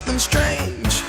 something strange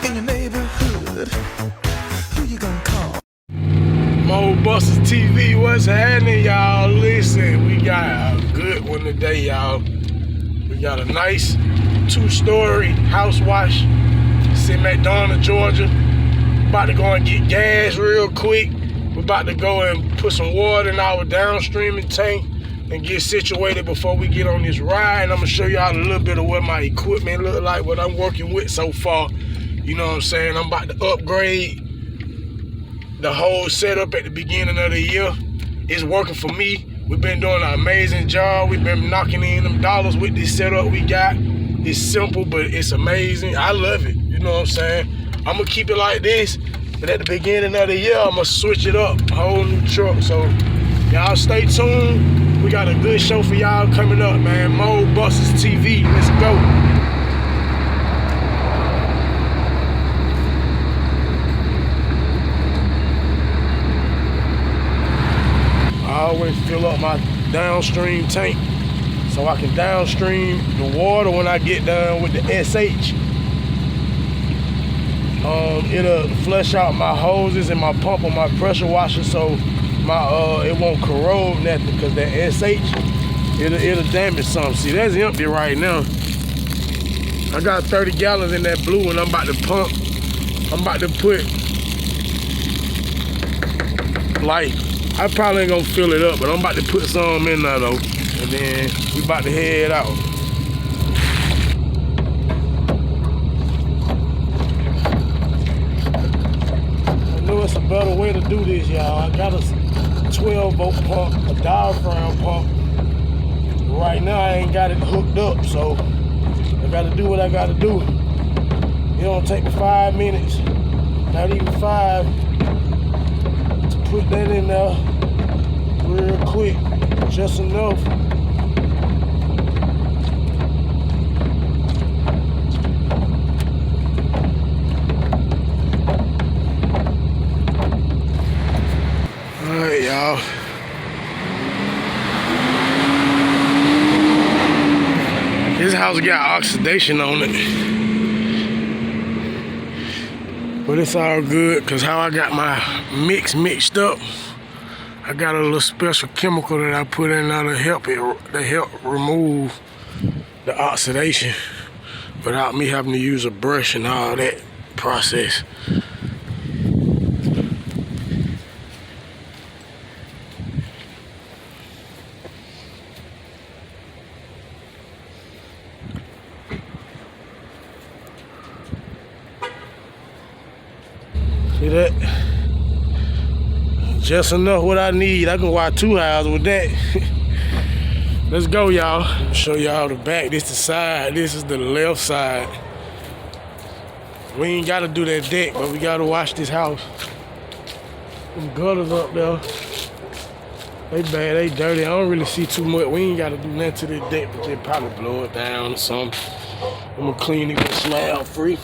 in your neighborhood, who you gonna call? MOLD BUSTAZ TV, what's happening, y'all? Listen, we got a good one today, y'all. We got a nice 2-story house wash. It's in McDonough, Georgia. About to go and get gas real quick. We're about to go and put some water in our downstreaming tank and get situated before we get on this ride. And I'm gonna show y'all a little bit of what my equipment look like, what I'm working with so far. You know what I'm saying? I'm about to upgrade the whole setup at the beginning of the year. It's working for me. We've been doing an amazing job. We've been knocking in them dollars with this setup we got. It's simple, but it's amazing. I love it. You know what I'm saying? I'm gonna keep it like this, but at the beginning of the year, I'm gonna switch it up, a whole new truck. So y'all stay tuned. We got a good show for y'all coming up, man. MOLD BUSTAZ TV, let's go. I always fill up my downstream tank so I can downstream the water when I get done with the SH. It'll flush out my hoses and my pump on my pressure washer, so my it won't corrode nothing, because that SH it'll damage something. See, that's empty right now. I got 30 gallons in that blue and I'm about to pump. I'm about to put, like, I probably ain't gonna fill it up, but I'm about to put some in there though. And then we about to head out. I know it's a better way to do this, y'all. I got a 12-volt pump, a diaphragm pump. Right now I ain't got it hooked up, so I gotta do what I gotta do. It don't take me 5 minutes, not even 5, to put that in there real quick, just enough. Alright, y'all. This house got oxidation on it, but it's all good, because how I got my mix mixed up, I got a little special chemical that I put in there to help remove the oxidation without me having to use a brush and all that process. See that? Just enough what I need. I can wash 2 houses with that. Let's go, y'all. Show y'all the back. This the side. This is the left side. We ain't gotta do that deck, but we gotta wash this house. Them gutters up there, they bad, they dirty. I don't really see too much. We ain't gotta do nothing to this deck, but they probably blow it down or something. I'm gonna clean it with slab free.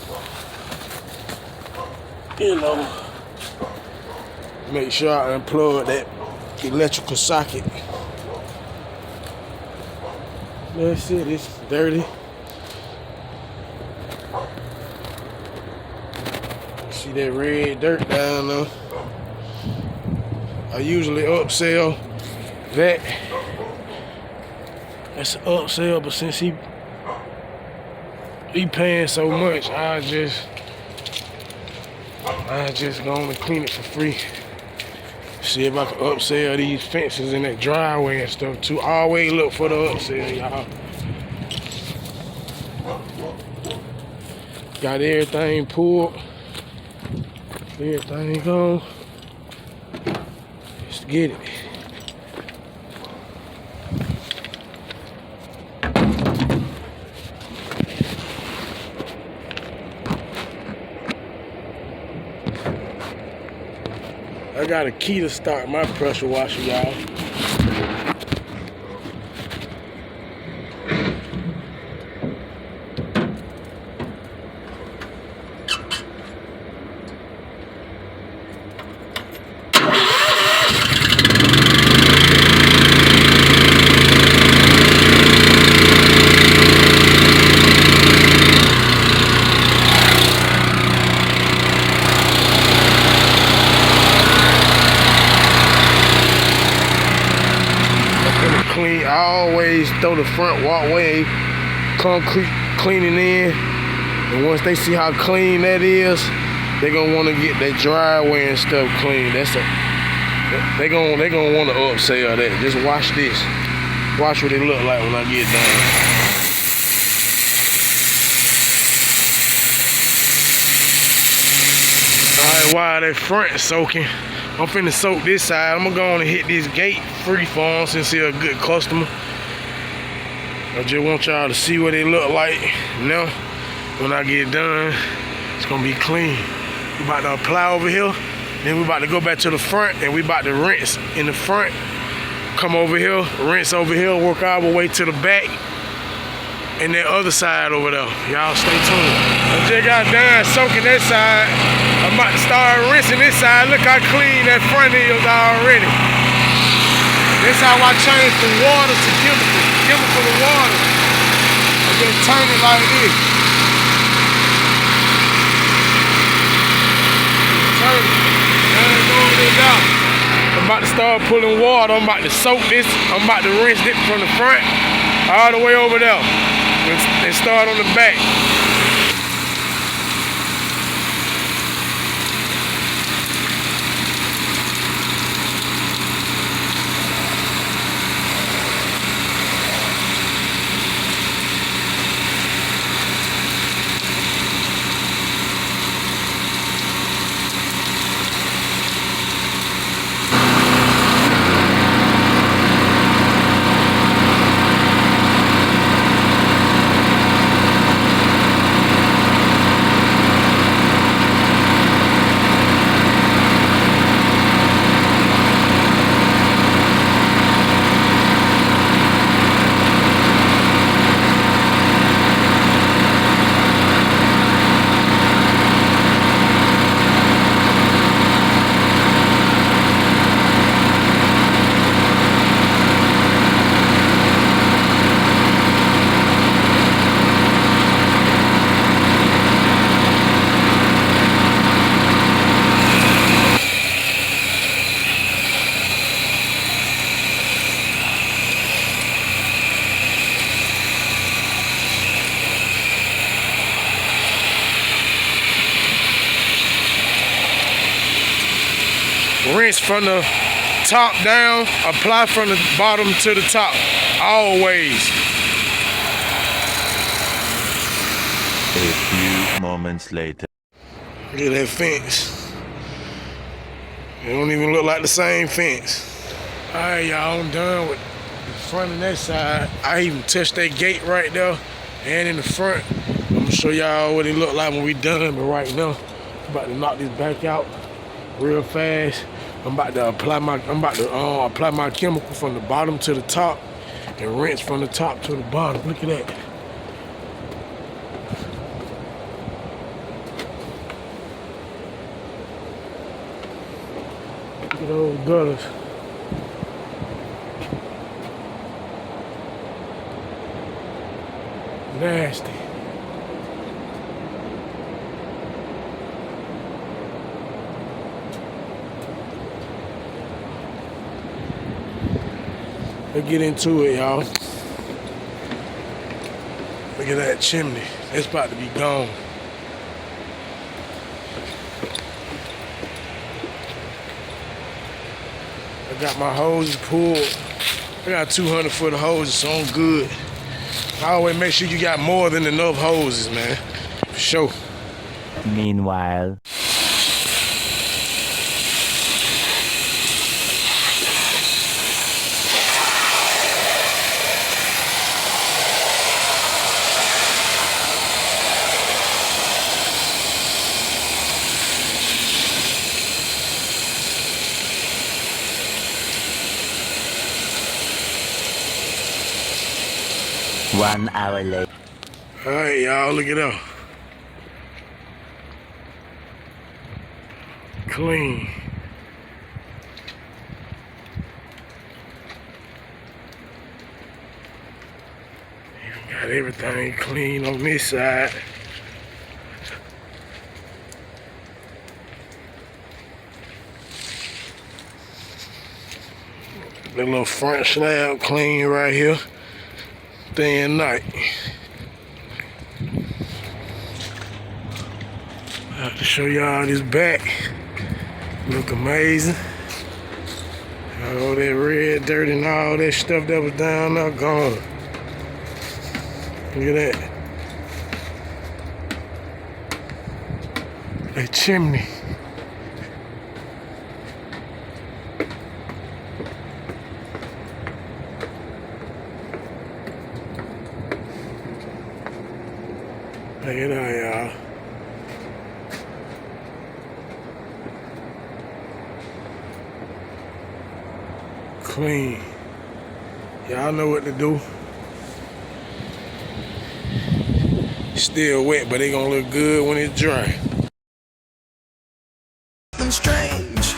You know, make sure I unplug that electrical socket. That's it, it's dirty. See that red dirt down there? I usually upsell that. That's an upsell, but since he paying so much, I just gonna clean it for free. See if I can upsell these fences in that driveway and stuff too. Always look for the upsell, y'all. Got everything pulled. Everything gone. Let's get it. I got a key to start my pressure washer, y'all. throw the front walkway, concrete cleaning in. And once they see how clean that is, they gonna want to get that driveway and stuff clean. They gonna want to upsell that. Just watch this. Watch what it look like when I get done. Alright, while that front is soaking, I'm finna soak this side. I'm gonna go on and hit this gate free for him since he's a good customer. I just want y'all to see what it look like now. When I get done, it's gonna be clean. We about to apply over here, then we about to go back to the front and we about to rinse in the front. Come over here, rinse over here, work our way to the back and that other side over there. Y'all stay tuned. I just got done soaking that side. I'm about to start rinsing this side. Look how clean that front is already. This how I change from water to chemical, chemical to water. I just turn it like this. Turn it. I'm about to start pulling water. I'm about to soak this. I'm about to rinse it from the front all the way over there and start on the back. Rinse from the top down, apply from the bottom to the top, always. A few moments later. Look at that fence. It don't even look like the same fence. All right, y'all, I'm done with the front and that side. I even touched that gate right there and in the front. I'm gonna show y'all what it look like when we done, but right now, I'm about to knock this back out real fast. I'm about to apply my chemical from the bottom to the top and rinse from the top to the bottom. Look at that. Look at those gutters. Nasty. Let's get into it, y'all. Look at that chimney. It's about to be gone. I got my hoses pulled. I got 200 foot hoses, so I'm good. I always make sure you got more than enough hoses, man. For sure. Meanwhile. One hour later. All right, y'all, look it up. Clean. Got everything clean on this side. The little front slab clean right here. day and night. I have to show y'all this back. Look amazing. All that red dirt and all that stuff that was down there gone. Look at that. That chimney. Look at that, y'all. Clean. Y'all know what to do. Still wet, but they gonna look good when it's dry. Something strange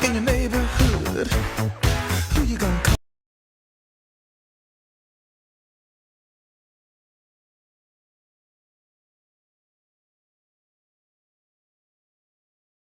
in your neighborhood.